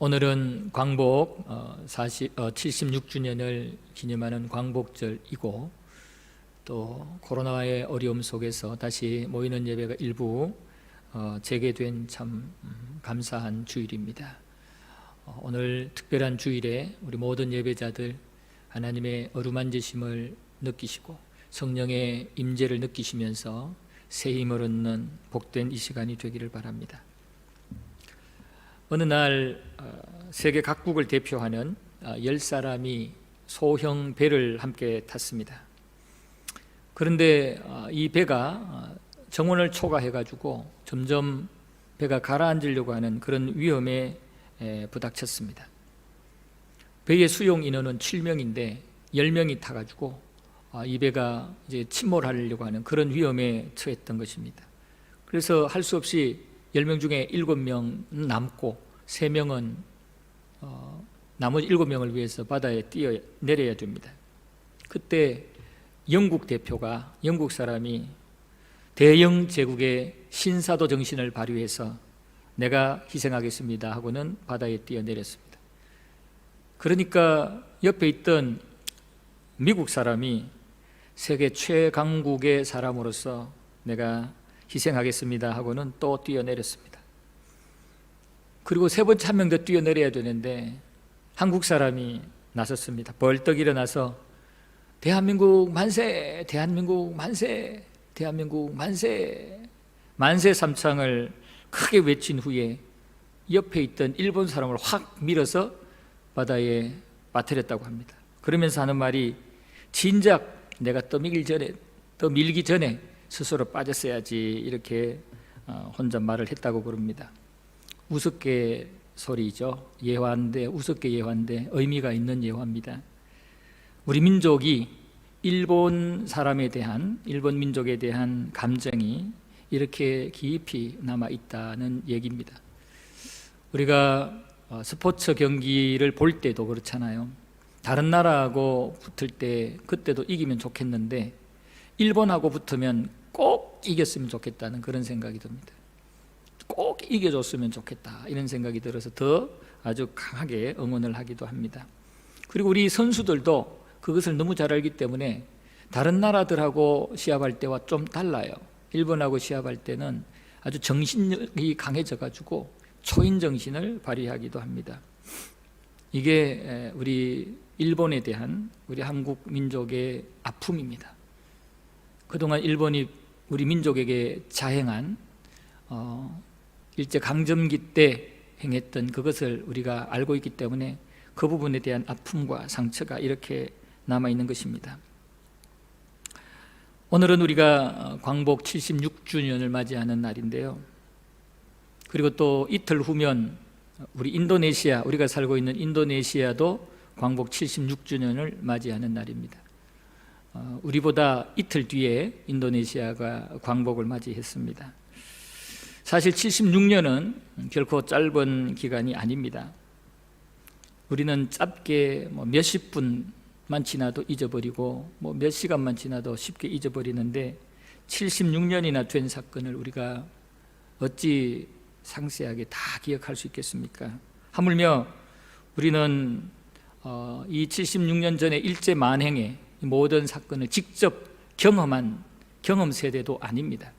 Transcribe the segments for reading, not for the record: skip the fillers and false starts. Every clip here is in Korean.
오늘은 광복 76주년을 기념하는 광복절이고, 또 코로나의 어려움 속에서 다시 모이는 예배가 일부 재개된 참 감사한 주일입니다. 오늘 특별한 주일에 우리 모든 예배자들 하나님의 어루만지심을 느끼시고 성령의 임재를 느끼시면서 새 힘을 얻는 복된 이 시간이 되기를 바랍니다. 어느 날 세계 각국을 대표하는 10사람이 소형 배를 함께 탔습니다. 그런데 이 배가 정원을 초과해가지고 점점 배가 가라앉으려고 하는 그런 위험에 부닥쳤습니다. 배의 수용 인원은 7명인데 10명이 타가지고 이 배가 이제 침몰하려고 하는 그런 위험에 처했던 것입니다. 그래서 할 수 없이 10명 중에 7명 남고 3명은 나머지 7명을 위해서 바다에 뛰어내려야 됩니다. 그때 영국 대표가, 영국 사람이 대영 제국의 신사도 정신을 발휘해서 내가 희생하겠습니다 하고는 바다에 뛰어내렸습니다. 그러니까 옆에 있던 미국 사람이 세계 최강국의 사람으로서 내가 희생하겠습니다 하고는 또 뛰어내렸습니다. 그리고 세 번째 한 명 더 뛰어내려야 되는데 한국 사람이 나섰습니다. 벌떡 일어나서 대한민국 만세, 대한민국 만세, 대한민국 만세, 만세 삼창을 크게 외친 후에 옆에 있던 일본 사람을 확 밀어서 바다에 빠뜨렸다고 합니다. 그러면서 하는 말이, 진작 내가 떠밀기 전에 스스로 빠졌어야지, 이렇게 혼자 말을 했다고 그럽니다. 우습게 소리죠. 예화인데, 우습게 예화인데 의미가 있는 예화입니다. 우리 민족이 일본 사람에 대한, 일본 민족에 대한 감정이 이렇게 깊이 남아 있다는 얘기입니다. 우리가 스포츠 경기를 볼 때도 그렇잖아요. 다른 나라하고 붙을 때 그때도 이기면 좋겠는데 일본하고 붙으면 꼭 이겼으면 좋겠다는 그런 생각이 듭니다. 꼭 이겨줬으면 좋겠다, 이런 생각이 들어서 더 아주 강하게 응원을 하기도 합니다. 그리고 우리 선수들도 그것을 너무 잘 알기 때문에 다른 나라들하고 시합할 때와 좀 달라요. 일본하고 시합할 때는 아주 정신력이 강해져 가지고 초인 정신을 발휘하기도 합니다. 이게 우리 일본에 대한 우리 한국 민족의 아픔입니다. 그동안 일본이 우리 민족에게 자행한 일제강점기 때 행했던 그것을 우리가 알고 있기 때문에 그 부분에 대한 아픔과 상처가 이렇게 남아있는 것입니다. 오늘은 우리가 광복 76주년을 맞이하는 날인데요. 그리고 또 이틀 후면 우리 인도네시아, 우리가 살고 있는 인도네시아도 광복 76주년을 맞이하는 날입니다. 우리보다 이틀 뒤에 인도네시아가 광복을 맞이했습니다. 사실 76년은 결코 짧은 기간이 아닙니다. 우리는 짧게 몇십 분만 지나도 잊어버리고 몇 시간만 지나도 쉽게 잊어버리는데 76년이나 된 사건을 우리가 어찌 상세하게 다 기억할 수 있겠습니까? 하물며 우리는 이 76년 전에 일제 만행의 모든 사건을 직접 경험한 경험 세대도 아닙니다.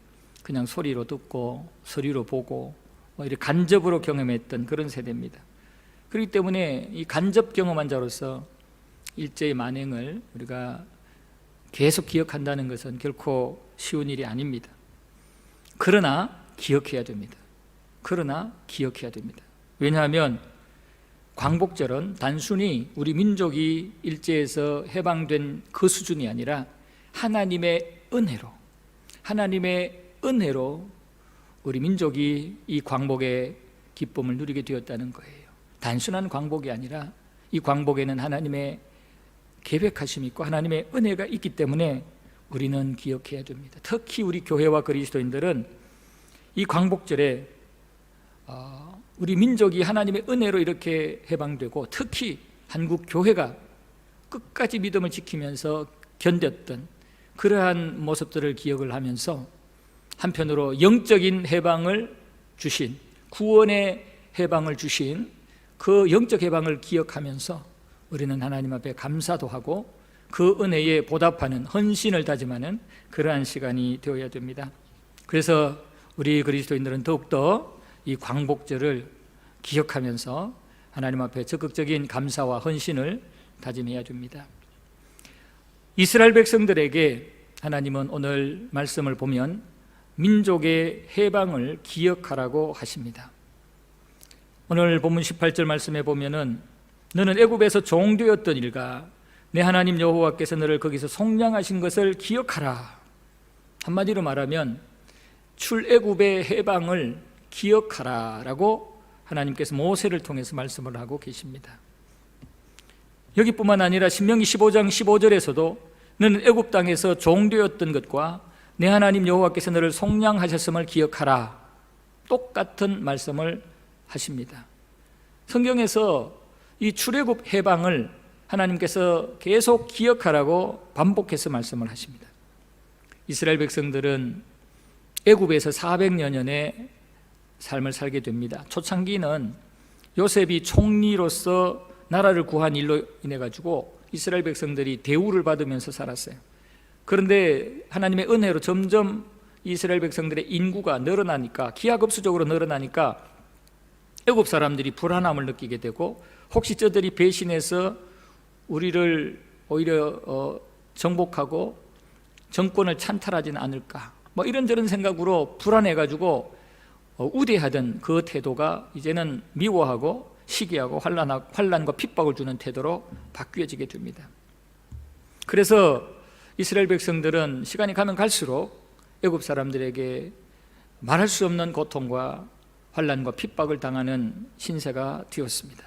그냥 소리로 듣고 소리로 보고 이렇게 간접으로 경험했던 그런 세대입니다. 그렇기 때문에 이 간접 경험한 자로서 일제의 만행을 우리가 계속 기억한다는 것은 결코 쉬운 일이 아닙니다. 그러나 기억해야 됩니다. 그러나 기억해야 됩니다. 왜냐하면 광복절은 단순히 우리 민족이 일제에서 해방된 그 수준이 아니라 하나님의 은혜로 우리 민족이 이 광복의 기쁨을 누리게 되었다는 거예요. 단순한 광복이 아니라 이 광복에는 하나님의 계획하심이 있고 하나님의 은혜가 있기 때문에 우리는 기억해야 됩니다. 특히 우리 교회와 그리스도인들은 이 광복절에 우리 민족이 하나님의 은혜로 이렇게 해방되고 특히 한국 교회가 끝까지 믿음을 지키면서 견뎠던 그러한 모습들을 기억을 하면서 한편으로 영적인 해방을 주신, 구원의 해방을 주신 그 영적 해방을 기억하면서 우리는 하나님 앞에 감사도 하고 그 은혜에 보답하는 헌신을 다짐하는 그러한 시간이 되어야 됩니다. 그래서 우리 그리스도인들은 더욱더 이 광복절을 기억하면서 하나님 앞에 적극적인 감사와 헌신을 다짐해야 됩니다. 이스라엘 백성들에게 하나님은 오늘 말씀을 보면 민족의 해방을 기억하라고 하십니다. 오늘 본문 18절 말씀에 보면은 너는 애굽에서 종되었던 일과 내 하나님 여호와께서 너를 거기서 속량하신 것을 기억하라. 한마디로 말하면 출애굽의 해방을 기억하라라고 하나님께서 모세를 통해서 말씀을 하고 계십니다. 여기뿐만 아니라 신명기 15장 15절에서도 너는 애굽 땅에서 종되었던 것과 내 하나님 여호와께서 너를 속량하셨음을 기억하라. 똑같은 말씀을 하십니다. 성경에서 이 출애굽 해방을 하나님께서 계속 기억하라고 반복해서 말씀을 하십니다. 이스라엘 백성들은 애굽에서 400여 년의 삶을 살게 됩니다. 초창기는 요셉이 총리로서 나라를 구한 일로 인해 가지고 이스라엘 백성들이 대우를 받으면서 살았어요. 그런데 하나님의 은혜로 점점 이스라엘 백성들의 인구가 늘어나니까, 기하급수적으로 늘어나니까 애굽 사람들이 불안함을 느끼게 되고, 혹시 저들이 배신해서 우리를 오히려 정복하고 정권을 찬탈하지는 않을까, 뭐 이런저런 생각으로 불안해가지고 우대하던 그 태도가 이제는 미워하고 시기하고 환난과 핍박을 주는 태도로 바뀌어지게 됩니다. 그래서 이스라엘 백성들은 시간이 가면 갈수록 애굽 사람들에게 말할 수 없는 고통과 환난과 핍박을 당하는 신세가 되었습니다.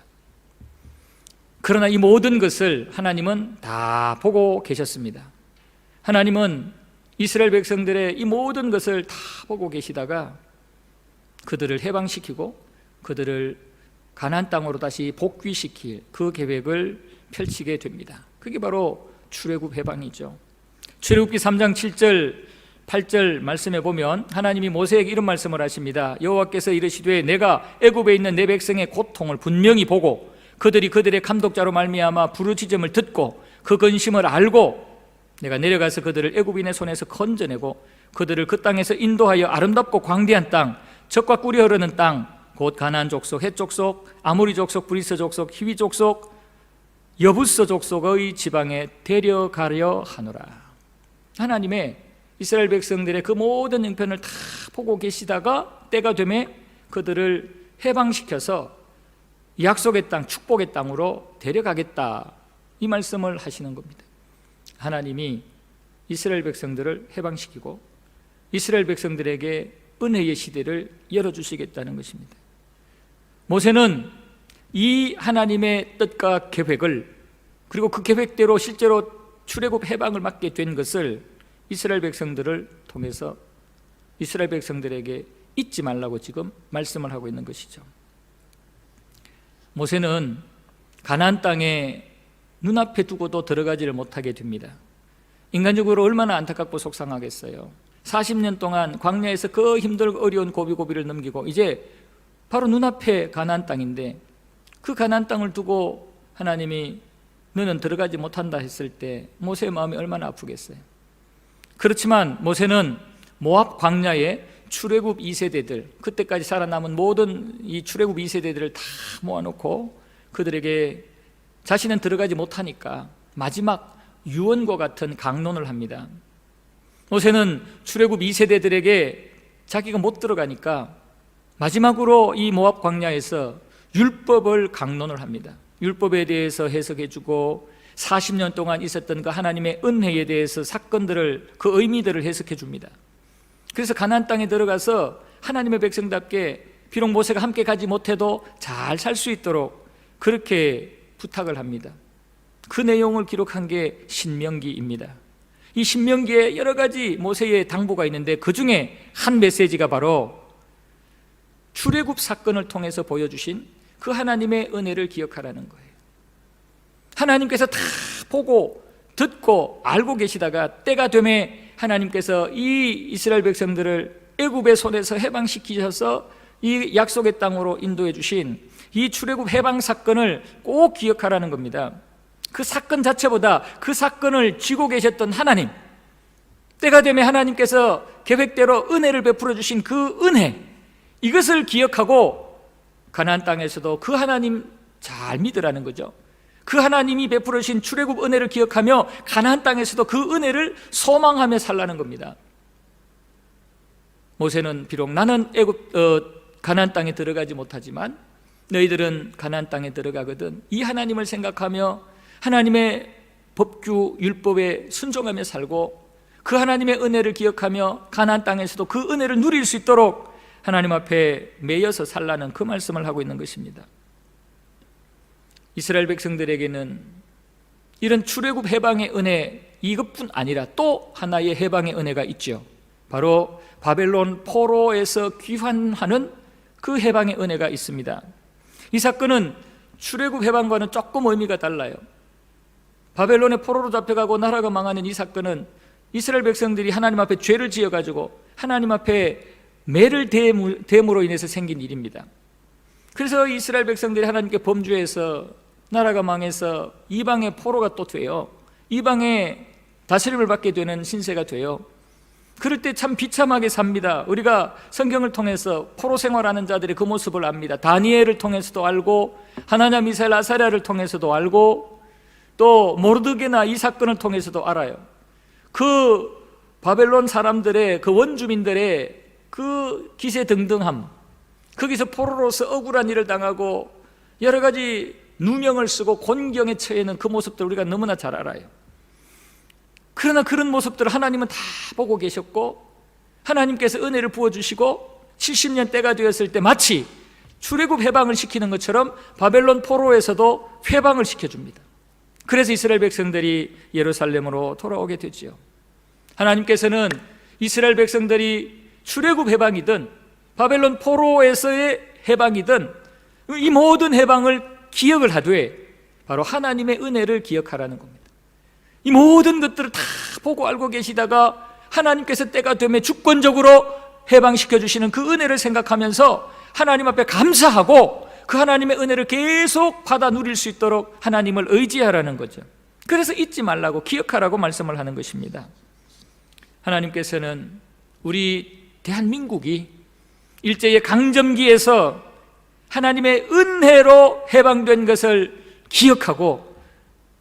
그러나 이 모든 것을 하나님은 다 보고 계셨습니다. 하나님은 이스라엘 백성들의 이 모든 것을 다 보고 계시다가 그들을 해방시키고 그들을 가나안 땅으로 다시 복귀시킬 그 계획을 펼치게 됩니다. 그게 바로 출애굽 해방이죠. 출애굽기 3장 7절 8절 말씀에 보면 하나님이 모세에게 이런 말씀을 하십니다. 여호와께서 이르시되 내가 애굽에 있는 내 백성의 고통을 분명히 보고 그들이 그들의 감독자로 말미암아 부르짖음을 듣고 그 근심을 알고 내가 내려가서 그들을 애굽인의 손에서 건져내고 그들을 그 땅에서 인도하여 아름답고 광대한 땅, 젖과 꿀이 흐르는 땅, 곧 가나안 족속, 헷 족속, 아모리 족속, 브리스 족속, 히위 족속, 여부스 족속의 지방에 데려가려 하노라. 하나님의 이스라엘 백성들의 그 모든 형편을 다 보고 계시다가 때가 되매 그들을 해방시켜서 약속의 땅, 축복의 땅으로 데려가겠다, 이 말씀을 하시는 겁니다. 하나님이 이스라엘 백성들을 해방시키고 이스라엘 백성들에게 은혜의 시대를 열어주시겠다는 것입니다. 모세는 이 하나님의 뜻과 계획을, 그리고 그 계획대로 실제로 출애굽 해방을 맡게 된 것을 이스라엘 백성들을 통해서 이스라엘 백성들에게 잊지 말라고 지금 말씀을 하고 있는 것이죠. 모세는 가나안 땅에 눈앞에 두고도 들어가지를 못하게 됩니다. 인간적으로 얼마나 안타깝고 속상하겠어요. 40년 동안 광야에서 그 힘들고 어려운 고비고비를 넘기고 이제 바로 눈앞에 가나안 땅인데 그 가나안 땅을 두고 하나님이 너는 들어가지 못한다 했을 때 모세의 마음이 얼마나 아프겠어요. 그렇지만 모세는 모압 광야에 출애굽 2세대들, 그때까지 살아남은 모든 이 출애굽 2세대들을 다 모아놓고 그들에게 자신은 들어가지 못하니까 마지막 유언과 같은 강론을 합니다. 모세는 출애굽 2세대들에게 자기가 못 들어가니까 마지막으로 이 모압 광야에서 율법을 강론을 합니다. 율법에 대해서 해석해주고 40년 동안 있었던 그 하나님의 은혜에 대해서 사건들을, 그 의미들을 해석해 줍니다. 그래서 가나안 땅에 들어가서 하나님의 백성답게 비록 모세가 함께 가지 못해도 잘 살 수 있도록 그렇게 부탁을 합니다. 그 내용을 기록한 게 신명기입니다. 이 신명기에 여러 가지 모세의 당부가 있는데 그 중에 한 메시지가 바로 출애굽 사건을 통해서 보여주신 그 하나님의 은혜를 기억하라는 거예요. 하나님께서 다 보고 듣고 알고 계시다가 때가 되매 하나님께서 이 이스라엘 백성들을 애굽의 손에서 해방시키셔서 이 약속의 땅으로 인도해 주신 이 출애굽 해방 사건을 꼭 기억하라는 겁니다. 그 사건 자체보다 그 사건을 쥐고 계셨던 하나님, 때가 되면 하나님께서 계획대로 은혜를 베풀어 주신 그 은혜, 이것을 기억하고 가나안 땅에서도 그 하나님 잘 믿으라는 거죠. 그 하나님이 베풀어 주신 출애굽 은혜를 기억하며 가나안 땅에서도 그 은혜를 소망하며 살라는 겁니다. 모세는 비록 나는 가나안 땅에 들어가지 못하지만 너희들은 가나안 땅에 들어가거든 이 하나님을 생각하며 하나님의 법규 율법에 순종하며 살고 그 하나님의 은혜를 기억하며 가나안 땅에서도 그 은혜를 누릴 수 있도록 하나님 앞에 매여서 살라는 그 말씀을 하고 있는 것입니다. 이스라엘 백성들에게는 이런 출애굽 해방의 은혜 이것뿐 아니라 또 하나의 해방의 은혜가 있죠. 바로 바벨론 포로에서 귀환하는 그 해방의 은혜가 있습니다. 이 사건은 출애굽 해방과는 조금 의미가 달라요. 바벨론의 포로로 잡혀가고 나라가 망하는 이 사건은 이스라엘 백성들이 하나님 앞에 죄를 지어가지고 하나님 앞에 매를 대므로 인해서 생긴 일입니다. 그래서 이스라엘 백성들이 하나님께 범죄해서 나라가 망해서 이방의 포로가 또 돼요. 이방의 다스림을 받게 되는 신세가 돼요. 그럴 때 참 비참하게 삽니다. 우리가 성경을 통해서 포로 생활하는 자들의 그 모습을 압니다. 다니엘을 통해서도 알고 하나냐 미사엘 아사랴를 통해서도 알고 또 모르드게나 이 사건을 통해서도 알아요. 그 바벨론 사람들의 그 원주민들의 그 기세등등함, 거기서 포로로서 억울한 일을 당하고 여러 가지 누명을 쓰고 곤경에 처해 있는 그 모습들 우리가 너무나 잘 알아요. 그러나 그런 모습들을 하나님은 다 보고 계셨고 하나님께서 은혜를 부어주시고 70년 때가 되었을 때 마치 출애굽 해방을 시키는 것처럼 바벨론 포로에서도 회방을 시켜줍니다. 그래서 이스라엘 백성들이 예루살렘으로 돌아오게 되죠. 하나님께서는 이스라엘 백성들이 출애굽 해방이든 바벨론 포로에서의 해방이든 이 모든 해방을 기억을 하되 바로 하나님의 은혜를 기억하라는 겁니다. 이 모든 것들을 다 보고 알고 계시다가 하나님께서 때가 되면 주권적으로 해방시켜 주시는 그 은혜를 생각하면서 하나님 앞에 감사하고 그 하나님의 은혜를 계속 받아 누릴 수 있도록 하나님을 의지하라는 거죠. 그래서 잊지 말라고 기억하라고 말씀을 하는 것입니다. 하나님께서는 우리 대한민국이 일제의 강점기에서 하나님의 은혜로 해방된 것을 기억하고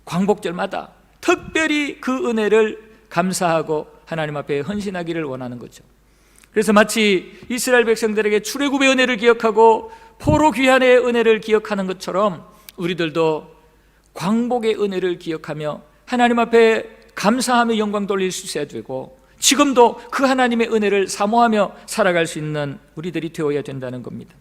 광복절마다 특별히 그 은혜를 감사하고 하나님 앞에 헌신하기를 원하는 거죠. 그래서 마치 이스라엘 백성들에게 출애굽의 은혜를 기억하고 포로 귀환의 은혜를 기억하는 것처럼 우리들도 광복의 은혜를 기억하며 하나님 앞에 감사하며 영광 돌릴 수 있어야 되고 지금도 그 하나님의 은혜를 사모하며 살아갈 수 있는 우리들이 되어야 된다는 겁니다.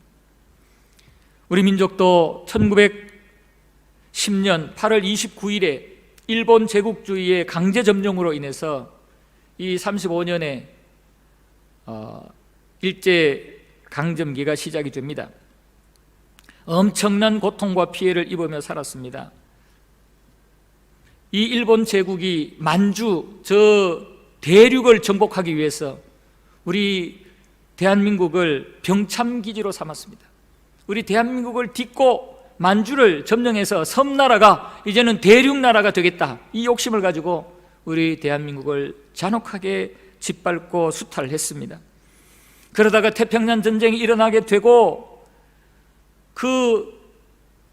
우리 민족도 1910년 8월 29일에 일본 제국주의의 강제 점령으로 인해서 이 35년의 일제 강점기가 시작이 됩니다. 엄청난 고통과 피해를 입으며 살았습니다. 이 일본 제국이 만주 저 대륙을 정복하기 위해서 우리 대한민국을 병참기지로 삼았습니다. 우리 대한민국을 딛고 만주를 점령해서 섬나라가 이제는 대륙나라가 되겠다, 이 욕심을 가지고 우리 대한민국을 잔혹하게 짓밟고 수탈했습니다. 그러다가 태평양 전쟁이 일어나게 되고 그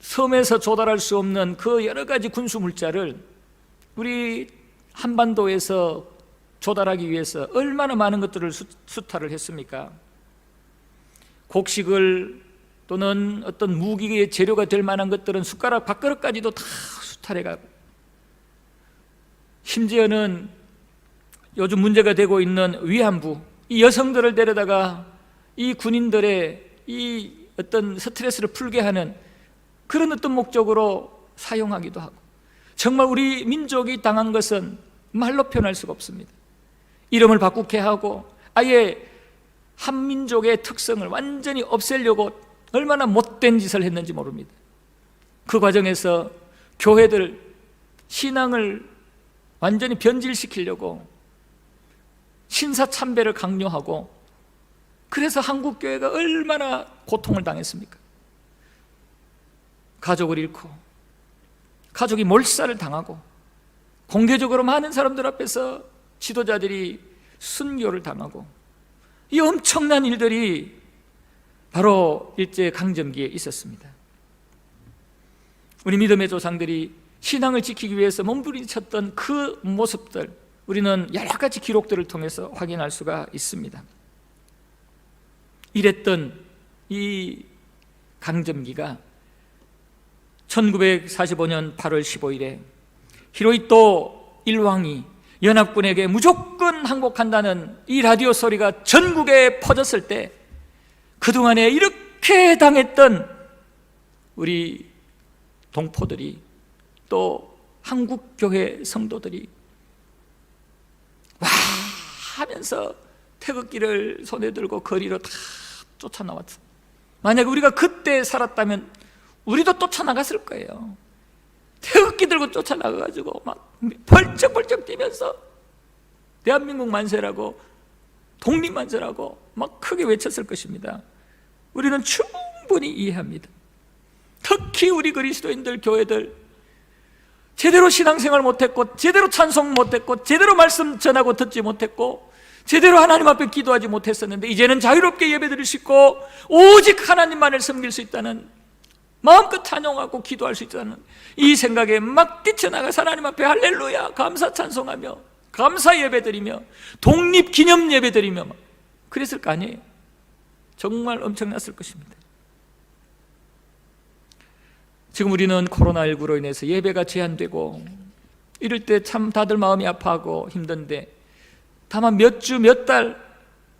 섬에서 조달할 수 없는 그 여러 가지 군수 물자를 우리 한반도에서 조달하기 위해서 얼마나 많은 것들을 수탈을 했습니까? 곡식을 또는 어떤 무기의 재료가 될 만한 것들은 숟가락 밥그릇까지도 다 수탈해가고, 심지어는 요즘 문제가 되고 있는 위안부, 이 여성들을 데려다가 이 군인들의 이 어떤 스트레스를 풀게 하는 그런 어떤 목적으로 사용하기도 하고, 정말 우리 민족이 당한 것은 말로 표현할 수가 없습니다. 이름을 바꾸게 하고 아예 한민족의 특성을 완전히 없애려고 얼마나 못된 짓을 했는지 모릅니다. 그 과정에서 교회들 신앙을 완전히 변질시키려고 신사참배를 강요하고, 그래서 한국교회가 얼마나 고통을 당했습니까? 가족을 잃고 가족이 몰살을 당하고 공개적으로 많은 사람들 앞에서 지도자들이 순교를 당하고 이 엄청난 일들이 바로 일제강점기에 있었습니다. 우리 믿음의 조상들이 신앙을 지키기 위해서 몸부림쳤던 그 모습들, 우리는 여러 가지 기록들을 통해서 확인할 수가 있습니다. 이랬던 이 강점기가 1945년 8월 15일에 히로히토 일왕이 연합군에게 무조건 항복한다는 이 라디오 소리가 전국에 퍼졌을 때, 그동안에 이렇게 당했던 우리 동포들이, 또 한국교회 성도들이 와 하면서 태극기를 손에 들고 거리로 다 쫓아나왔어. 만약 우리가 그때 살았다면 우리도 쫓아나갔을 거예요. 태극기 들고 쫓아나가가지고 막 벌쩍벌쩍 뛰면서 대한민국 만세라고, 독립 만세라고 막 크게 외쳤을 것입니다. 우리는 충분히 이해합니다. 특히 우리 그리스도인들, 교회들 제대로 신앙생활 못했고, 제대로 찬송 못했고, 제대로 말씀 전하고 듣지 못했고, 제대로 하나님 앞에 기도하지 못했었는데, 이제는 자유롭게 예배드릴 수 있고 오직 하나님만을 섬길 수 있다는, 마음껏 찬양하고 기도할 수 있다는 이 생각에 막 뛰쳐나가서 하나님 앞에 할렐루야 감사 찬송하며 감사 예배드리며 독립기념 예배드리며 막 그랬을 거 아니에요. 정말 엄청났을 것입니다. 지금 우리는 코로나19로 인해서 예배가 제한되고 이럴 때 참 다들 마음이 아파하고 힘든데, 다만 몇 주 몇 달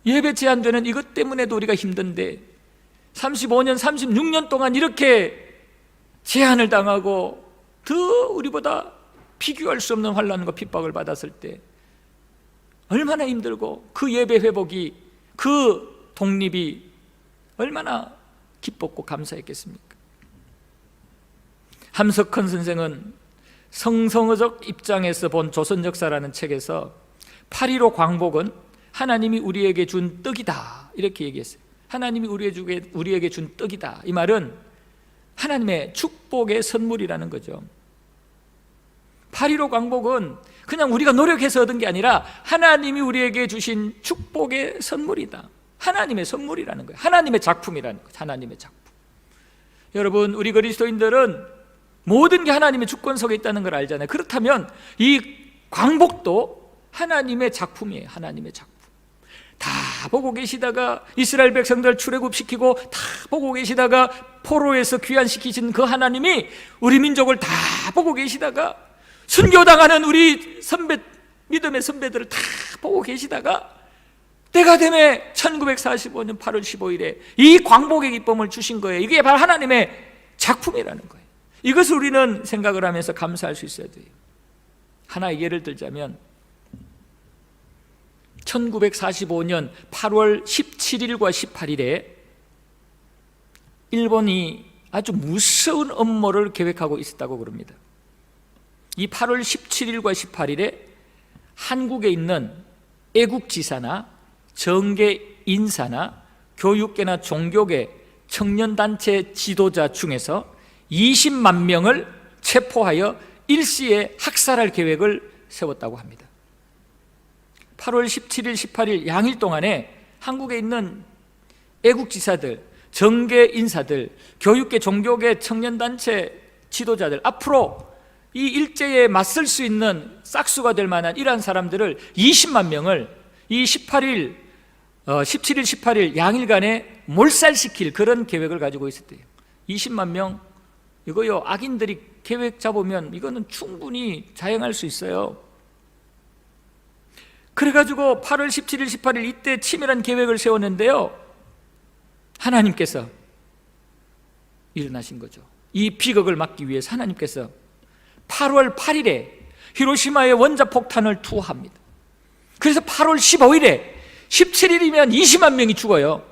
예배 제한되는 이것 때문에도 우리가 힘든데, 35년 36년 동안 이렇게 제한을 당하고 더 우리보다 비교할 수 없는 환난과 핍박을 받았을 때 얼마나 힘들고, 그 예배 회복이, 그 독립이 얼마나 기뻤고 감사했겠습니까? 함석헌 선생은 성서적 입장에서 본 조선 역사라는 책에서 8.15 광복은 하나님이 우리에게 준 떡이다 이렇게 얘기했어요. 하나님이 우리에게 준 떡이다. 이 말은 하나님의 축복의 선물이라는 거죠. 8.15 광복은 그냥 우리가 노력해서 얻은 게 아니라 하나님이 우리에게 주신 축복의 선물이다. 하나님의 선물이라는 거예요. 하나님의 작품이라는 거예요. 하나님의 작품. 여러분, 우리 그리스도인들은 모든 게 하나님의 주권 속에 있다는 걸 알잖아요. 그렇다면 이 광복도 하나님의 작품이에요. 하나님의 작품. 다 보고 계시다가 이스라엘 백성들 출애굽시키고 다 보고 계시다가 포로에서 귀환시키신 그 하나님이 우리 민족을 다 보고 계시다가 순교당하는 우리 믿음의 선배들을 다 보고 계시다가 때가 되매 1945년 8월 15일에 이 광복의 기쁨을 주신 거예요. 이게 바로 하나님의 작품이라는 거예요. 이것을 우리는 생각을 하면서 감사할 수 있어야 돼요. 하나의 예를 들자면 1945년 8월 17일과 18일에 일본이 아주 무서운 음모를 계획하고 있었다고 그럽니다. 이 8월 17일과 18일에 한국에 있는 애국지사나 정계 인사나 교육계나 종교계 청년단체 지도자 중에서 20만 명을 체포하여 일시에 학살할 계획을 세웠다고 합니다. 8월 17일, 18일 양일 동안에 한국에 있는 애국지사들, 정계 인사들, 교육계, 종교계, 청년단체 지도자들, 앞으로 이 일제에 맞설 수 있는 싹수가 될 만한 이러한 사람들을 20만 명을 이 17일, 18일 양일간에 몰살시킬 그런 계획을 가지고 있었대요. 20만 명, 이거요, 악인들이 계획 잡으면 이거는 충분히 자행할 수 있어요. 그래가지고 8월 17일, 18일 이때 치밀한 계획을 세웠는데요, 하나님께서 일어나신 거죠. 이 비극을 막기 위해서 하나님께서 8월 8일에 히로시마에 원자폭탄을 투하합니다. 그래서 8월 15일에 17일이면 20만 명이 죽어요.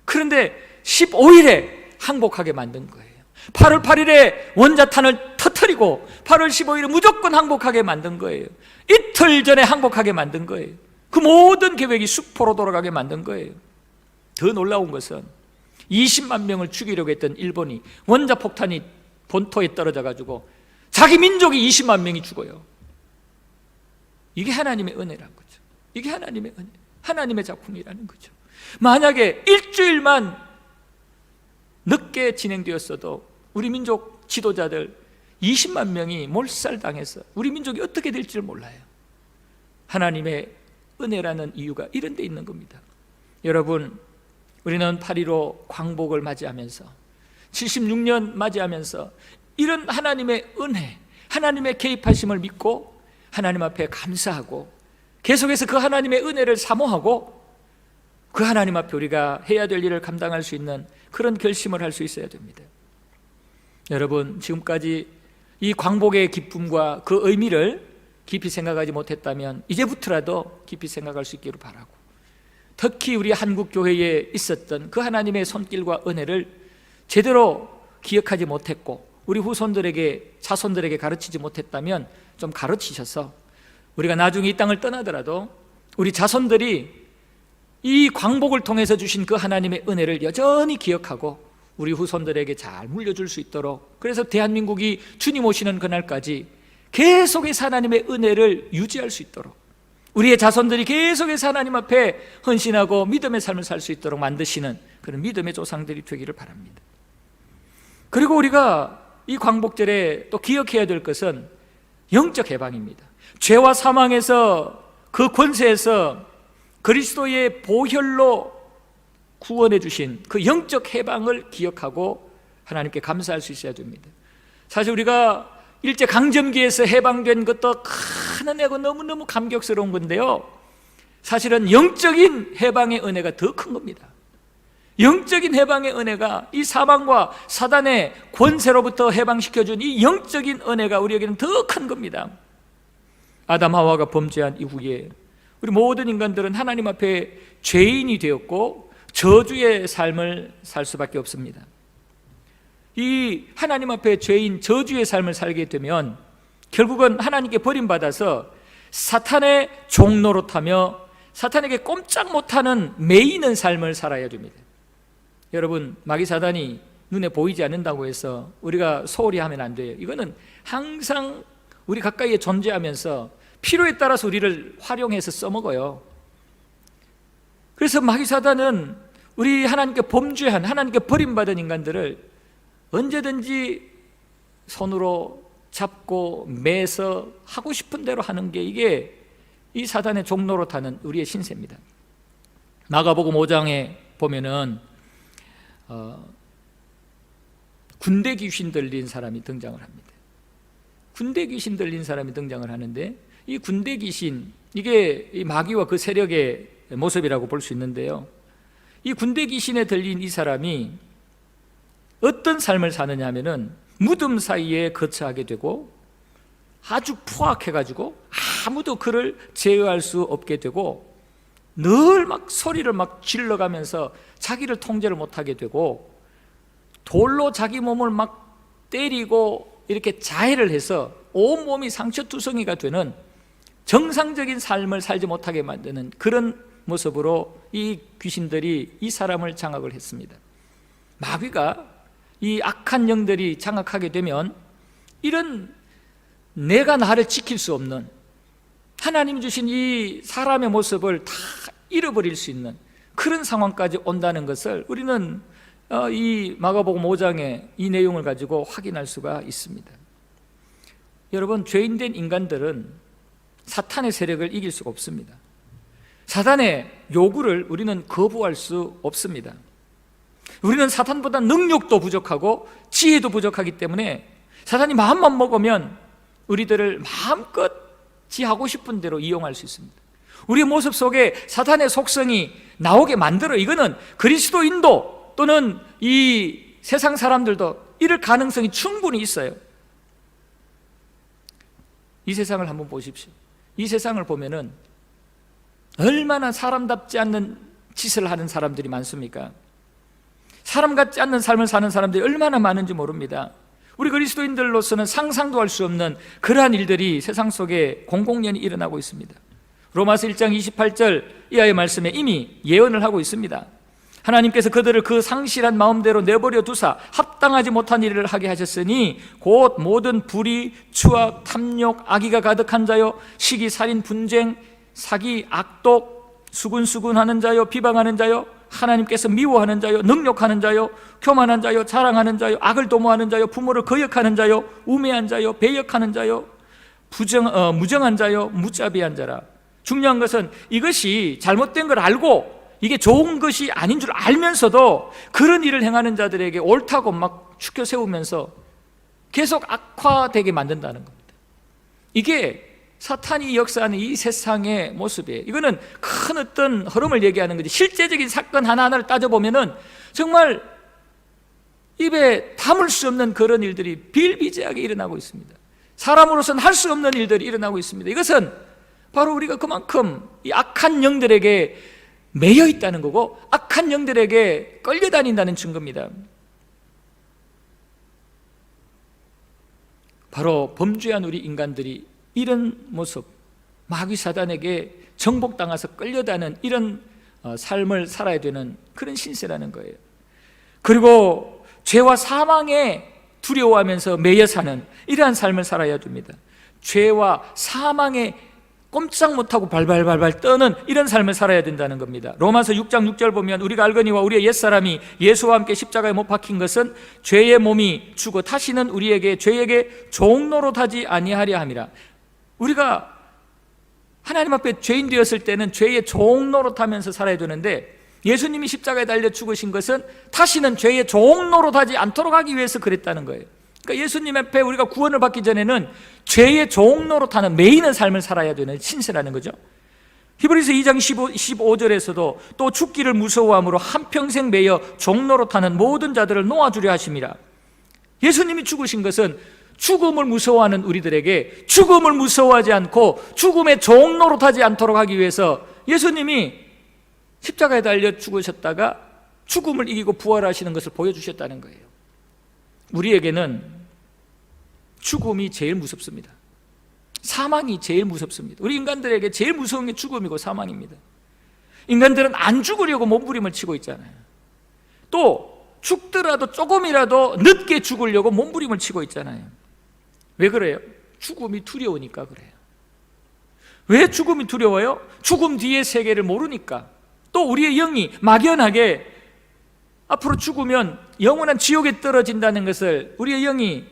그런데 15일에 항복하게 만든 거예요. 8월 8일에 원자탄을 터뜨리고 8월 15일에 무조건 항복하게 만든 거예요. 이틀 전에 항복하게 만든 거예요. 그 모든 계획이 수포로 돌아가게 만든 거예요. 더 놀라운 것은 20만 명을 죽이려고 했던 일본이 원자폭탄이 본토에 떨어져 가지고 자기 민족이 20만 명이 죽어요. 이게 하나님의 은혜라는 거죠. 이게 하나님의 은혜, 하나님의 작품이라는 거죠. 만약에 일주일만 늦게 진행되었어도 우리 민족 지도자들 20만 명이 몰살당해서 우리 민족이 어떻게 될지를 몰라요. 하나님의 은혜라는 이유가 이런 데 있는 겁니다. 여러분, 우리는 8.15 광복을 맞이하면서 76년 맞이하면서 이런 하나님의 은혜, 하나님의 개입하심을 믿고 하나님 앞에 감사하고 계속해서 그 하나님의 은혜를 사모하고 그 하나님 앞에 우리가 해야 될 일을 감당할 수 있는 그런 결심을 할 수 있어야 됩니다. 여러분, 지금까지 이 광복의 기쁨과 그 의미를 깊이 생각하지 못했다면 이제부터라도 깊이 생각할 수 있기를 바라고, 특히 우리 한국 교회에 있었던 그 하나님의 손길과 은혜를 제대로 기억하지 못했고 우리 후손들에게, 자손들에게 가르치지 못했다면 좀 가르치셔서 우리가 나중에 이 땅을 떠나더라도 우리 자손들이 이 광복을 통해서 주신 그 하나님의 은혜를 여전히 기억하고 우리 후손들에게 잘 물려줄 수 있도록, 그래서 대한민국이 주님 오시는 그날까지 계속해서 하나님의 은혜를 유지할 수 있도록, 우리의 자손들이 계속해서 하나님 앞에 헌신하고 믿음의 삶을 살 수 있도록 만드시는 그런 믿음의 조상들이 되기를 바랍니다. 그리고 우리가 이 광복절에 또 기억해야 될 것은 영적 해방입니다. 죄와 사망에서, 그 권세에서 그리스도의 보혈로 구원해 주신 그 영적 해방을 기억하고 하나님께 감사할 수 있어야 됩니다. 사실 우리가 일제강점기에서 해방된 것도 큰 은혜고 너무너무 감격스러운 건데요, 사실은 영적인 해방의 은혜가 더 큰 겁니다. 영적인 해방의 은혜가, 이 사망과 사단의 권세로부터 해방시켜준 이 영적인 은혜가 우리에게는 더 큰 겁니다. 아담 하와가 범죄한 이후에 우리 모든 인간들은 하나님 앞에 죄인이 되었고 저주의 삶을 살 수밖에 없습니다. 이 하나님 앞에 죄인, 저주의 삶을 살게 되면 결국은 하나님께 버림받아서 사탄의 종노릇하며 사탄에게 꼼짝 못하는 매이는 삶을 살아야 됩니다. 여러분, 마귀 사단이 눈에 보이지 않는다고 해서 우리가 소홀히 하면 안 돼요. 이거는 항상 우리 가까이에 존재하면서 필요에 따라서 우리를 활용해서 써먹어요. 그래서 마귀 사단은 우리 하나님께 범죄한, 하나님께 버림받은 인간들을 언제든지 손으로 잡고 매서 하고 싶은 대로 하는 게, 이게 이 사단의 종노릇하는 우리의 신세입니다. 마가복음 5장에 보면은 군대 귀신 들린 사람이 등장을 합니다. 군대 귀신 들린 사람이 등장을 하는데, 이 군대 귀신, 이게 이 마귀와 그 세력의 모습이라고 볼 수 있는데요, 이 군대 귀신에 들린 이 사람이 어떤 삶을 사느냐 하면은 무덤 사이에 거처하게 되고 아주 포악해가지고 아무도 그를 제어할 수 없게 되고 늘 막 소리를 막 질러가면서 자기를 통제를 못하게 되고 돌로 자기 몸을 막 때리고 이렇게 자해를 해서 온몸이 상처투성이가 되는 정상적인 삶을 살지 못하게 만드는 그런 모습으로 이 귀신들이 이 사람을 장악을 했습니다. 마귀가, 이 악한 영들이 장악하게 되면 이런 내가 나를 지킬 수 없는, 하나님 주신 이 사람의 모습을 다 잃어버릴 수 있는 그런 상황까지 온다는 것을 우리는 이 마가복음 5장의 이 내용을 가지고 확인할 수가 있습니다. 여러분, 죄인된 인간들은 사탄의 세력을 이길 수가 없습니다. 사탄의 요구를 우리는 거부할 수 없습니다. 우리는 사탄보다 능력도 부족하고 지혜도 부족하기 때문에 사탄이 마음만 먹으면 우리들을 마음껏 지 하고 싶은 대로 이용할 수 있습니다. 우리의 모습 속에 사탄의 속성이 나오게 만들어. 이거는 그리스도인도 또는 이 세상 사람들도 이럴 가능성이 충분히 있어요. 이 세상을 한번 보십시오. 이 세상을 보면은 얼마나 사람답지 않는 짓을 하는 사람들이 많습니까? 사람 같지 않는 삶을 사는 사람들이 얼마나 많은지 모릅니다. 우리 그리스도인들로서는 상상도 할 수 없는 그러한 일들이 세상 속에 공공연히 일어나고 있습니다. 로마서 1장 28절 이하의 말씀에 이미 예언을 하고 있습니다. 하나님께서 그들을 그 상실한 마음대로 내버려 두사 합당하지 못한 일을 하게 하셨으니 곧 모든 불의, 추악, 탐욕, 악의가 가득한 자요, 시기, 살인, 분쟁, 사기, 악독, 수군수군하는 자요, 비방하는 자요, 하나님께서 미워하는 자요, 능욕하는 자요, 교만한 자요, 자랑하는 자요, 악을 도모하는 자요, 부모를 거역하는 자요, 우매한 자요, 배역하는 자요, 무정한 자요, 무자비한 자라. 중요한 것은 이것이 잘못된 걸 알고 이게 좋은 것이 아닌 줄 알면서도 그런 일을 행하는 자들에게 옳다고 막 추켜 세우면서 계속 악화되게 만든다는 겁니다. 이게 사탄이 역사하는 이 세상의 모습이에요. 이거는 큰 어떤 흐름을 얘기하는 거지, 실제적인 사건 하나하나를 따져보면은 정말 입에 담을 수 없는 그런 일들이 비일비재하게 일어나고 있습니다. 사람으로서는 할 수 없는 일들이 일어나고 있습니다. 이것은 바로 우리가 그만큼 이 악한 영들에게 매여 있다는 거고 악한 영들에게 끌려다닌다는 증거입니다. 바로 범죄한 우리 인간들이 이런 모습, 마귀 사단에게 정복당해서 끌려다니는 이런 삶을 살아야 되는 그런 신세라는 거예요. 그리고 죄와 사망에 두려워하면서 매여 사는 이러한 삶을 살아야 됩니다. 죄와 사망에 꼼짝 못하고 발발발발 떠는 이런 삶을 살아야 된다는 겁니다. 로마서 6장 6절 보면 우리가 알거니와 우리의 옛사람이 예수와 함께 십자가에 못 박힌 것은 죄의 몸이 죽어 다시는 우리에게 죄에게 종노릇하지 아니하려 함이라. 우리가 하나님 앞에 죄인 되었을 때는 죄의 종노릇하면서 살아야 되는데 예수님이 십자가에 달려 죽으신 것은 다시는 죄의 종노릇하지 않도록 하기 위해서 그랬다는 거예요. 그러니까 예수님 앞에 우리가 구원을 받기 전에는 죄의 종노릇하는 매이는 삶을 살아야 되는 신세라는 거죠. 히브리서 2장 15절에서도 또 죽기를 무서워함으로 한평생 매여 종노릇하는 모든 자들을 놓아주려 하심이라. 예수님이 죽으신 것은 죽음을 무서워하는 우리들에게 죽음을 무서워하지 않고 죽음의 종노릇하지 않도록 하기 위해서 예수님이 십자가에 달려 죽으셨다가 죽음을 이기고 부활하시는 것을 보여주셨다는 거예요. 우리에게는 죽음이 제일 무섭습니다. 사망이 제일 무섭습니다. 우리 인간들에게 제일 무서운 게 죽음이고 사망입니다. 인간들은 안 죽으려고 몸부림을 치고 있잖아요. 또 죽더라도 조금이라도 늦게 죽으려고 몸부림을 치고 있잖아요. 왜 그래요? 죽음이 두려우니까 그래요. 왜 죽음이 두려워요? 죽음 뒤의 세계를 모르니까. 또 우리의 영이 막연하게 앞으로 죽으면 영원한 지옥에 떨어진다는 것을 우리의 영이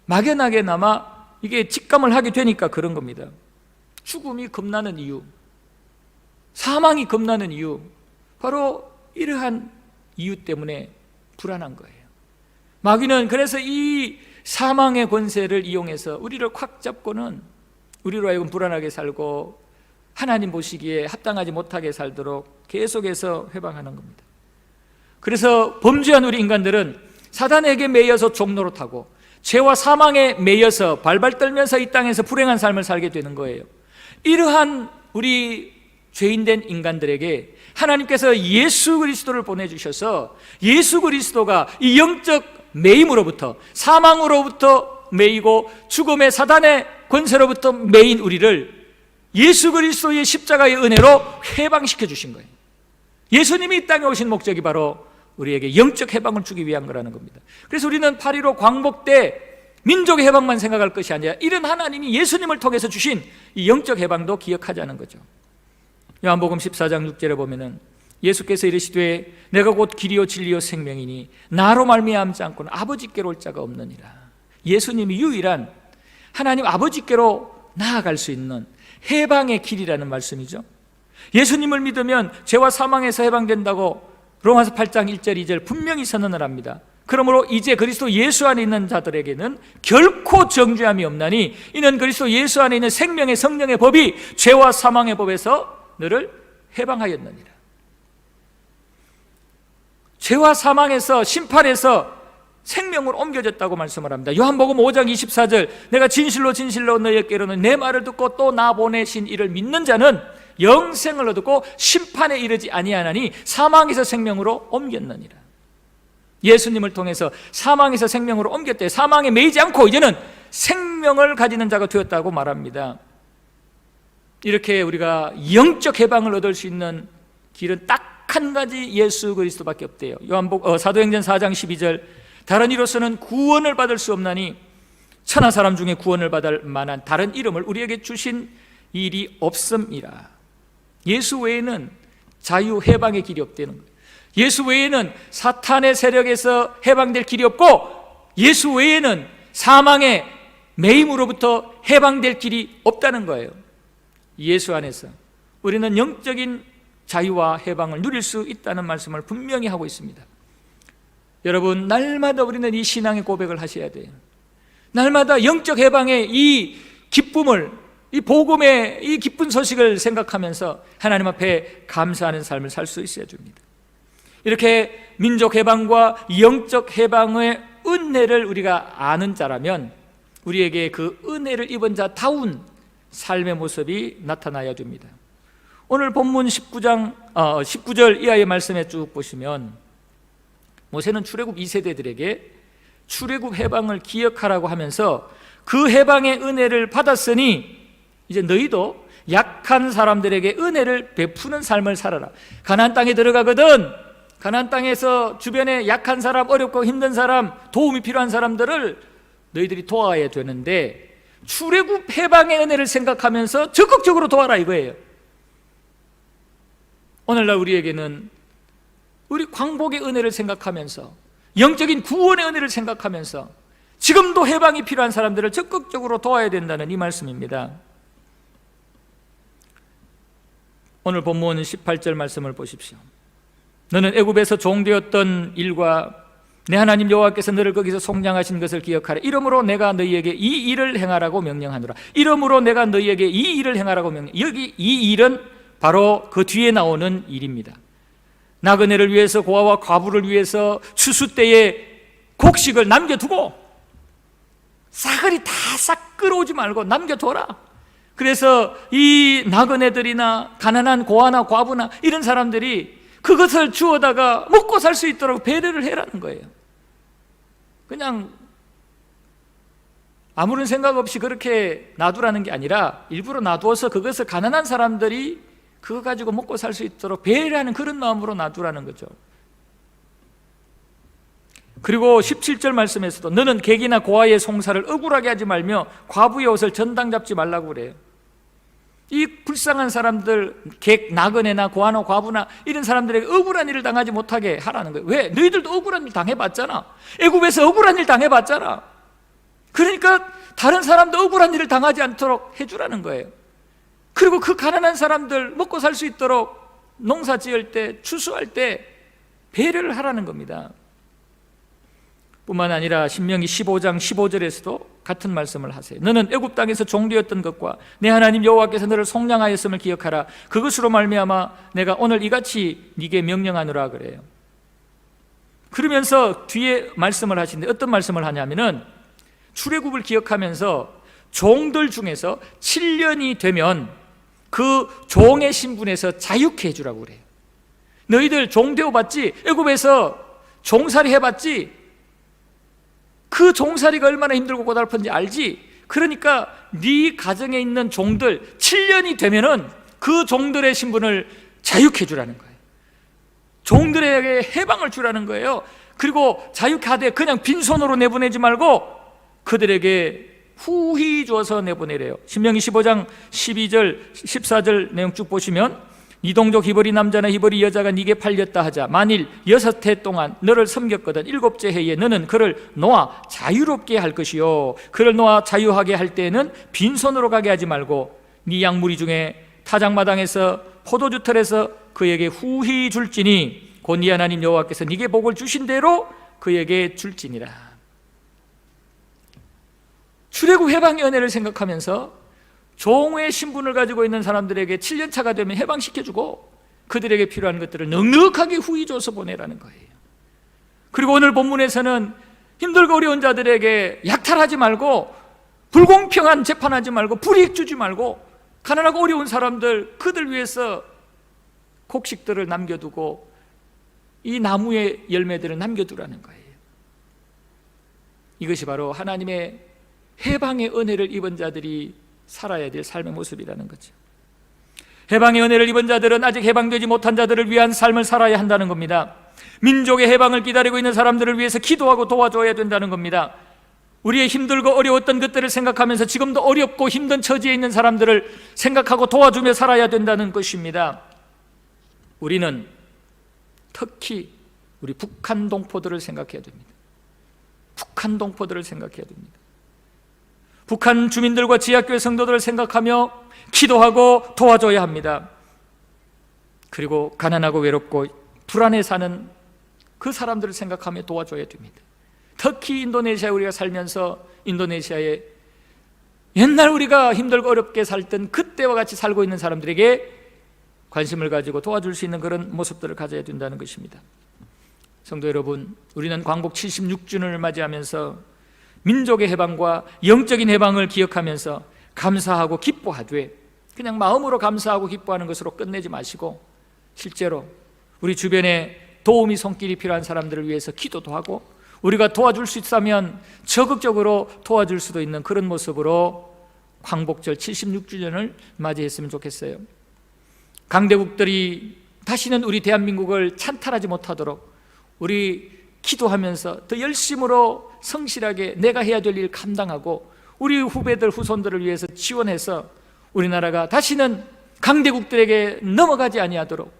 막연하게나마 이게 직감을 하게 되니까 그런 겁니다. 죽음이 겁나는 이유, 사망이 겁나는 이유, 바로 이러한 이유 때문에 불안한 거예요. 마귀는 그래서 이 사망의 권세를 이용해서 우리를 콱 잡고는 우리로 하여금 불안하게 살고 하나님 보시기에 합당하지 못하게 살도록 계속해서 회방하는 겁니다. 그래서 범죄한 우리 인간들은 사단에게 매여서 종노릇하고 죄와 사망에 매여서 발발 떨면서 이 땅에서 불행한 삶을 살게 되는 거예요. 이러한 우리 죄인된 인간들에게 하나님께서 예수 그리스도를 보내주셔서 예수 그리스도가 이 영적 매임으로부터, 사망으로부터 매이고 죽음의 사단의 권세로부터 매인 우리를 예수 그리스도의 십자가의 은혜로 해방시켜 주신 거예요. 예수님이 이 땅에 오신 목적이 바로 우리에게 영적 해방을 주기 위한 거라는 겁니다. 그래서 우리는 8.15 광복 때 민족의 해방만 생각할 것이 아니라 이런 하나님이 예수님을 통해서 주신 이 영적 해방도 기억하자는 거죠. 요한복음 14장 6절에 보면은 예수께서 이르시되 내가 곧 길이요 진리요 생명이니 나로 말미암지 않고는 아버지께로 올 자가 없느니라. 예수님이 유일한 하나님 아버지께로 나아갈 수 있는 해방의 길이라는 말씀이죠. 예수님을 믿으면 죄와 사망에서 해방된다고 로마서 8장 1절 2절 분명히 선언을 합니다. 그러므로 이제 그리스도 예수 안에 있는 자들에게는 결코 정죄함이 없나니 이는 그리스도 예수 안에 있는 생명의 성령의 법이 죄와 사망의 법에서 너를 해방하였느니라. 죄와 사망에서 심판에서 생명으로 옮겨졌다고 말씀을 합니다. 요한복음 5장 24절 내가 진실로 진실로 너희에게로는 내 말을 듣고 또 나 보내신 이를 믿는 자는 영생을 얻고 심판에 이르지 아니하나니 사망에서 생명으로 옮겼느니라. 예수님을 통해서 사망에서 생명으로 옮겼대. 사망에 매이지 않고 이제는 생명을 가지는 자가 되었다고 말합니다. 이렇게 우리가 영적 해방을 얻을 수 있는 길은 딱 한 가지 예수 그리스도밖에 없대요. 사도행전 4장 12절, 다른 이로서는 구원을 받을 수 없나니 천하 사람 중에 구원을 받을 만한 다른 이름을 우리에게 주신 일이 없음이라. 예수 외에는 자유 해방의 길이 없다는 거예요. 예수 외에는 사탄의 세력에서 해방될 길이 없고, 예수 외에는 사망의 매임으로부터 해방될 길이 없다는 거예요. 예수 안에서 우리는 영적인 자유와 해방을 누릴 수 있다는 말씀을 분명히 하고 있습니다. 여러분, 날마다 우리는 이 신앙의 고백을 하셔야 돼요. 날마다 영적 해방의 이 기쁨을, 이 복음의 이 기쁜 소식을 생각하면서 하나님 앞에 감사하는 삶을 살 수 있어야 됩니다. 이렇게 민족 해방과 영적 해방의 은혜를 우리가 아는 자라면 우리에게 그 은혜를 입은 자다운 삶의 모습이 나타나야 됩니다. 오늘 본문 19절 이하의 말씀에 쭉 보시면 모세는 출애굽 2세대들에게 출애굽 해방을 기억하라고 하면서 그 해방의 은혜를 받았으니 이제 너희도 약한 사람들에게 은혜를 베푸는 삶을 살아라. 가나안 땅에 들어가거든 가나안 땅에서 주변에 약한 사람, 어렵고 힘든 사람, 도움이 필요한 사람들을 너희들이 도와야 되는데 출애굽 해방의 은혜를 생각하면서 적극적으로 도와라 이거예요. 오늘날 우리에게는 우리 광복의 은혜를 생각하면서, 영적인 구원의 은혜를 생각하면서 지금도 해방이 필요한 사람들을 적극적으로 도와야 된다는 이 말씀입니다. 오늘 본문 18절 말씀을 보십시오. 너는 애굽에서 종되었던 일과 내 하나님 여호와께서 너를 거기서 속량하신 것을 기억하라. 이러므로 내가 너희에게 이 일을 행하라고 명령하노라. 이러므로 내가 너희에게 이 일을 행하라고 여기 이 일은 바로 그 뒤에 나오는 일입니다. 나그네를 위해서, 고아와 과부를 위해서 추수 때에 곡식을 남겨두고 싸그리 다 싹 끌어오지 말고 남겨둬라. 그래서 이 나그네들이나 가난한 고아나 과부나 이런 사람들이 그것을 주워다가 먹고 살 수 있도록 배려를 해라는 거예요. 그냥 아무런 생각 없이 그렇게 놔두라는 게 아니라 일부러 놔두어서 그것을 가난한 사람들이 그거 가지고 먹고 살 수 있도록 배려하는 그런 마음으로 놔두라는 거죠. 그리고 17절 말씀에서도 너는 객이나 고아의 송사를 억울하게 하지 말며 과부의 옷을 전당 잡지 말라고 그래요. 이 불쌍한 사람들, 객, 나그네나 고아나 과부나 이런 사람들에게 억울한 일을 당하지 못하게 하라는 거예요. 왜? 너희들도 억울한 일 당해봤잖아. 애굽에서 억울한 일 당해봤잖아. 그러니까 다른 사람도 억울한 일을 당하지 않도록 해주라는 거예요. 그리고 그 가난한 사람들 먹고 살 수 있도록 농사 지을 때, 추수할 때 배려를 하라는 겁니다. 뿐만 아니라 신명기 15장 15절에서도 같은 말씀을 하세요. 너는 애굽 땅에서 종되었던 것과 내 하나님 여호와께서 너를 속량하였음을 기억하라. 그것으로 말미암아 내가 오늘 이같이 네게 명령하노라 그래요. 그러면서 뒤에 말씀을 하시는데 어떤 말씀을 하냐면은 출애굽을 기억하면서 종들 중에서 7년이 되면 그 종의 신분에서 자유케 해주라고 그래요. 너희들 종 되어봤지? 애굽에서 종살이 해봤지? 그 종살이가 얼마나 힘들고 고달픈지 알지? 그러니까 네 가정에 있는 종들 7년이 되면은 그 종들의 신분을 자유케 해주라는 거예요. 종들에게 해방을 주라는 거예요. 그리고 자유케 하되 그냥 빈손으로 내보내지 말고 그들에게 후히 주어서 내보내래요. 신명기 15장 12절 14절 내용 쭉 보시면 네 동족 히브리 남자나 히브리 여자가 네게 팔렸다 하자 만일 6해 동안 너를 섬겼거든 7째 해에 너는 그를 놓아 자유롭게 할 것이요 그를 놓아 자유하게 할 때에는 빈손으로 가게 하지 말고 네 양무리 중에 타작마당에서 포도주 털에서 그에게 후히 줄지니 곧 네 하나님 여호와께서 네게 복을 주신 대로 그에게 줄지니라. 출애굽 해방의 은혜를 생각하면서 종의 신분을 가지고 있는 사람들에게 7년차가 되면 해방시켜주고 그들에게 필요한 것들을 넉넉하게 후히 줘서 보내라는 거예요. 그리고 오늘 본문에서는 힘들고 어려운 자들에게 약탈하지 말고 불공평한 재판하지 말고 불이익 주지 말고 가난하고 어려운 사람들 그들 위해서 곡식들을 남겨두고 이 나무의 열매들을 남겨두라는 거예요. 이것이 바로 하나님의 해방의 은혜를 입은 자들이 살아야 될 삶의 모습이라는 거죠. 해방의 은혜를 입은 자들은 아직 해방되지 못한 자들을 위한 삶을 살아야 한다는 겁니다. 민족의 해방을 기다리고 있는 사람들을 위해서 기도하고 도와줘야 된다는 겁니다. 우리의 힘들고 어려웠던 것들을 생각하면서 지금도 어렵고 힘든 처지에 있는 사람들을 생각하고 도와주며 살아야 된다는 것입니다. 우리는 특히 우리 북한 동포들을 생각해야 됩니다. 북한 동포들을 생각해야 됩니다. 북한 주민들과 지하교회 성도들을 생각하며 기도하고 도와줘야 합니다. 그리고 가난하고 외롭고 불안해 사는 그 사람들을 생각하며 도와줘야 됩니다. 특히 인도네시아에 우리가 살면서 인도네시아에 옛날 우리가 힘들고 어렵게 살던 그때와 같이 살고 있는 사람들에게 관심을 가지고 도와줄 수 있는 그런 모습들을 가져야 된다는 것입니다. 성도 여러분, 우리는 광복 76주년을 맞이하면서 민족의 해방과 영적인 해방을 기억하면서 감사하고 기뻐하되, 그냥 마음으로 감사하고 기뻐하는 것으로 끝내지 마시고 실제로 우리 주변에 도움이 손길이 필요한 사람들을 위해서 기도도 하고, 우리가 도와줄 수 있다면 적극적으로 도와줄 수도 있는 그런 모습으로 광복절 76주년을 맞이했으면 좋겠어요. 강대국들이 다시는 우리 대한민국을 찬탈하지 못하도록 우리 기도하면서 더 열심으로 성실하게 내가 해야 될 일 감당하고 우리 후배들 후손들을 위해서 지원해서 우리나라가 다시는 강대국들에게 넘어가지 아니하도록,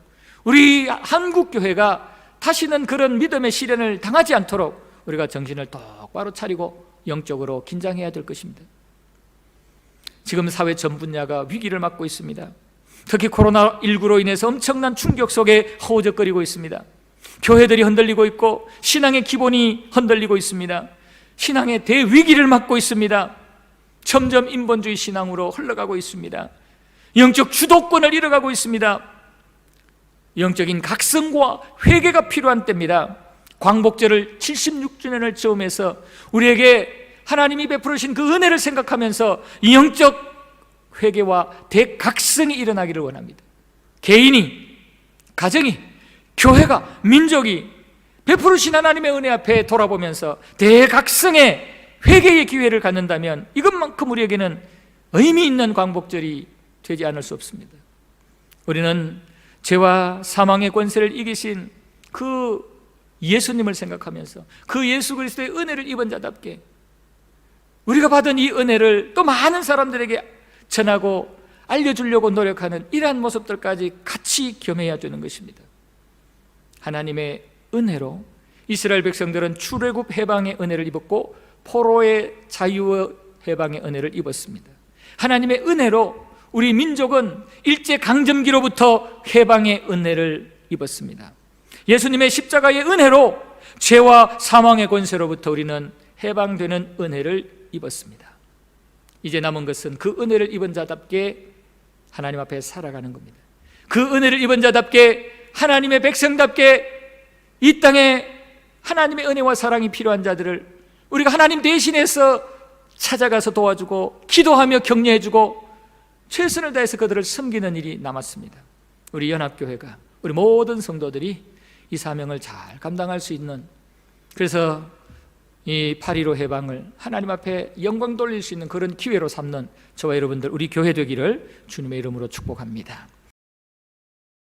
우리 한국교회가 다시는 그런 믿음의 시련을 당하지 않도록 우리가 정신을 똑바로 차리고 영적으로 긴장해야 될 것입니다. 지금 사회 전 분야가 위기를 맞고 있습니다. 특히 코로나19로 인해서 엄청난 충격 속에 허우적거리고 있습니다. 교회들이 흔들리고 있고 신앙의 기본이 흔들리고 있습니다. 신앙의 대위기를 맞고 있습니다. 점점 인본주의 신앙으로 흘러가고 있습니다. 영적 주도권을 잃어가고 있습니다. 영적인 각성과 회개가 필요한 때입니다. 광복절을 76주년을 즈음해서 우리에게 하나님이 베풀으신 그 은혜를 생각하면서 영적 회개와 대각성이 일어나기를 원합니다. 개인이, 가정이, 교회가, 민족이 베풀으신 하나님의 은혜 앞에 돌아보면서 대각성의 회개의 기회를 갖는다면 이것만큼 우리에게는 의미 있는 광복절이 되지 않을 수 없습니다. 우리는 죄와 사망의 권세를 이기신 그 예수님을 생각하면서 그 예수 그리스도의 은혜를 입은 자답게 우리가 받은 이 은혜를 또 많은 사람들에게 전하고 알려주려고 노력하는 이러한 모습들까지 같이 겸해야 되는 것입니다. 하나님의 은혜로 이스라엘 백성들은 출애굽 해방의 은혜를 입었고 포로의 자유 해방의 은혜를 입었습니다. 하나님의 은혜로 우리 민족은 일제강점기로부터 해방의 은혜를 입었습니다. 예수님의 십자가의 은혜로 죄와 사망의 권세로부터 우리는 해방되는 은혜를 입었습니다. 이제 남은 것은 그 은혜를 입은 자답게 하나님 앞에 살아가는 겁니다. 그 은혜를 입은 자답게 하나님의 백성답게 이 땅에 하나님의 은혜와 사랑이 필요한 자들을 우리가 하나님 대신해서 찾아가서 도와주고 기도하며 격려해주고 최선을 다해서 그들을 섬기는 일이 남았습니다. 우리 연합교회가, 우리 모든 성도들이 이 사명을 잘 감당할 수 있는, 그래서 이 8.15 해방을 하나님 앞에 영광 돌릴 수 있는 그런 기회로 삼는 저와 여러분들 우리 교회 되기를 주님의 이름으로 축복합니다.